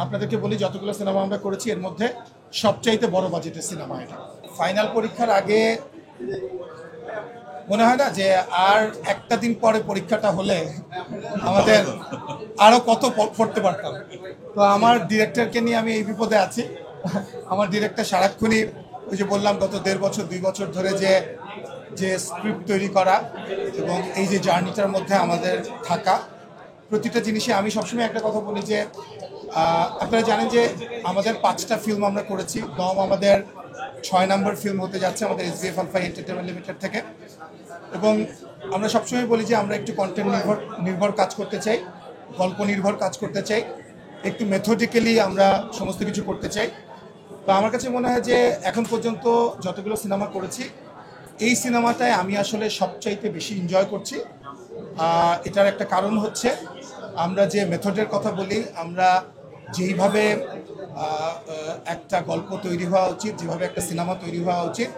আপনাদেরকে বলি যতগুলো সিনেমা আমরা করেছি এর মধ্যে সবচাইতে বড় বাজেটের সিনেমা এটা। ফাইনাল পরীক্ষার আগে মনে হয় না যে আর একটা দিন পরে পরীক্ষাটা হলে আমাদের আরো কত পড়তে পারতাম। তো আমার ডিরেক্টরকে নিয়ে আমি এই বিপদে আছি। আমার ডিরেক্টর সারাক্ষণই ওই যে বললাম গত 1.5 বছর 2 বছর ধরে যে স্ক্রিপ্ট তৈরি করা এবং এই যে জার্নিটার মধ্যে আমাদের থাকা প্রতিটা জিনিসে আমি সবসময় একটা কথা বলি যে আপনারা জানেন যে আমাদের 5টা ফিল্ম আমরা করেছি। দম আমাদের 6 নম্বর ফিল্ম হতে যাচ্ছে আমাদের SBF আলফা এন্টারটেইনমেন্ট লিমিটেড থেকে। এবং আমরা সবসময় বলি যে আমরা একটু কন্টেন্ট নির্ভর কাজ করতে চাই, গল্প নির্ভর কাজ করতে চাই, একটু মেথডিক্যালি আমরা সমস্ত কিছু করতে চাই। তো আমার কাছে মনে হয় যে এখন পর্যন্ত যতগুলো সিনেমা করেছি এই সিনেমাটায় আমি আসলে সবচাইতে বেশি এনজয় করছি। এটার একটা কারণ হচ্ছে আমরা যে মেথডের কথা বলি, আমরা যেইভাবে একটা গল্প তৈরি হওয়া উচিত, যেভাবে একটা সিনেমা তৈরি হওয়া উচিত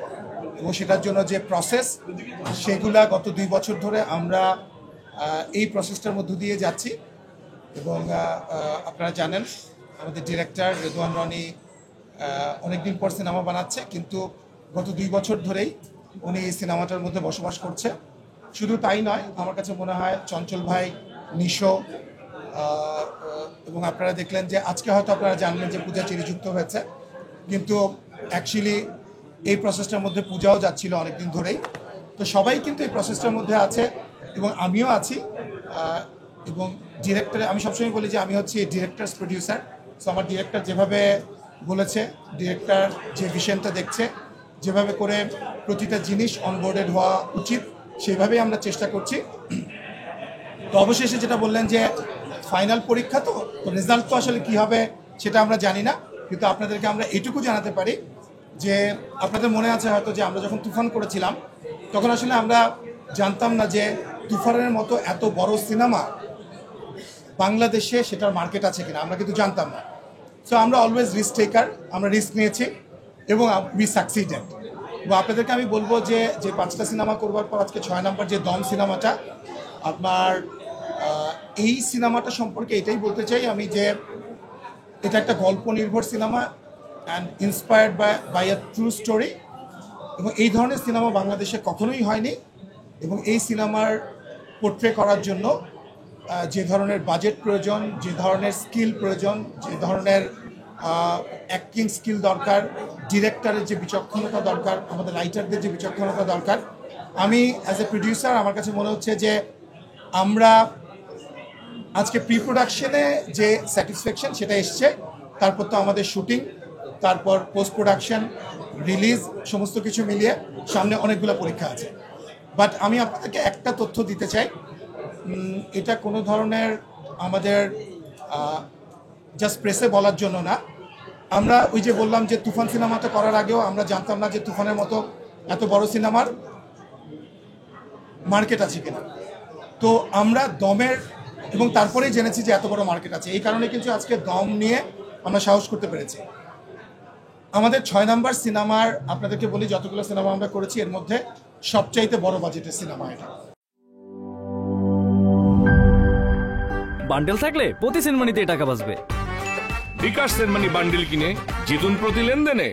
এবং সেটার জন্য যে প্রসেস, সেগুলা গত 2 বছর ধরে আমরা এই প্রসেসটার মধ্য দিয়ে যাচ্ছি। এবং আপনারা জানেন আমাদের ডিরেক্টর রেদওয়ান রনি অনেকদিন পর সিনেমা বানাচ্ছে, কিন্তু গত 2 বছর ধরেই উনি এই সিনেমাটার মধ্যে বসবাস করছে। শুধু তাই নয়, আমার কাছে মনে হয় চঞ্চল ভাই, নিশো এবং আপনারা দেখলেন যে আজকে হয়তো আপনারা জানলেন যে পূজা চেরি যুক্ত হয়েছে, কিন্তু অ্যাকচুয়ালি এই প্রসেসটার মধ্যে পূজাও যাচ্ছিল অনেকদিন ধরেই। তো সবাই কিন্তু এই প্রসেসটার মধ্যে আছে এবং আমিও আছি। এবং ডিরেক্টর, আমি সবসময় বলি যে আমি হচ্ছি ডিরেক্টরস প্রডিউসার। সো আমার ডিরেক্টর যেভাবে বলেছে, ডিরেক্টর যে ভিশনটা দেখছে, যেভাবে করে প্রতিটা জিনিস অনবোর্ডেড হওয়া উচিত সেইভাবেই আমরা চেষ্টা করছি। তো অবশেষে যেটা বললেন যে ফাইনাল পরীক্ষা, তো রেজাল্ট তো আসলে কী হবে সেটা আমরা জানি না, কিন্তু আপনাদেরকে আমরা এইটুকু জানাতে পারি যে আপনাদের মনে আছে হয়তো যে আমরা যখন তুফান করেছিলাম তখন আসলে আমরা জানতাম না যে তুফানের মতো এত বড় সিনেমা বাংলাদেশে সেটার মার্কেট আছে কিনা, আমরা কিন্তু জানতাম না। সো আমরা অলওয়েজ রিস্ক টেকার, আমরা রিস্ক নিয়েছি এবং উই সাকসিডেড। এবং আপনাদেরকে আমি বলবো যে 5টা সিনেমা করবার পর আজকে 6 নম্বর যে দম সিনেমাটা, আপনার এই সিনেমাটা সম্পর্কে এটাই বলতে চাই আমি যে এটা একটা গল্প নির্ভর cinema and inspired by a true story. এবং এই ধরনের সিনেমা বাংলাদেশে কখনোই হয়নি। এবং এই সিনেমার পোর্ট্রে করার জন্য যে ধরনের বাজেট প্রয়োজন, যে ধরনের স্কিল প্রয়োজন, যে ধরনের অ্যাক্টিং স্কিল দরকার, ডিরেক্টরের যে বিচক্ষণতা দরকার, আমাদের রাইটারদের যে বিচক্ষণতা দরকার, আমি অ্যাজ এ প্রডিউসার আমার কাছে মনে হচ্ছে যে আমরা আজকে প্রি প্রোডাকশনে যে স্যাটিসফ্যাকশন সেটা এসছে, তারপর তো আমাদের শুটিং, তারপর পোস্ট প্রোডাকশন, রিলিজ, সমস্ত কিছু মিলিয়ে সামনে অনেকগুলো পরীক্ষা আছে। বাট আমি আপনাদেরকে একটা তথ্য দিতে চাই, এটা কোনো ধরনের আমাদের জাস্ট প্রেসে বলার জন্য না। আমরা ওই যে বললাম যে তুফান সিনেমাটা করার আগেও আমরা জানতাম না যে তুফানের মতো এত বড় সিনেমার মার্কেট আছে কিনা। তো আমরা দমের এবং তারপরেই জেনেছি যে এত বড় মার্কেট আছে। এই কারণে কিন্তু আজকে দম নিয়ে আমরা সাহস করতে পেরেছি। আমাদের 6 নম্বর সিনেমার, আপনাদেরকে বলি যতগুলো সিনেমা আমরা করেছি এর মধ্যে সবচাইতে বড় বাজেটের সিনেমা এটা। বান্ডেল থাকলে প্রতি সিনেমানিতে টাকা বাঁচবে। বিকাশ সেনমানি বান্ডিল কিনে জিতুন প্রতি লেনদেনে।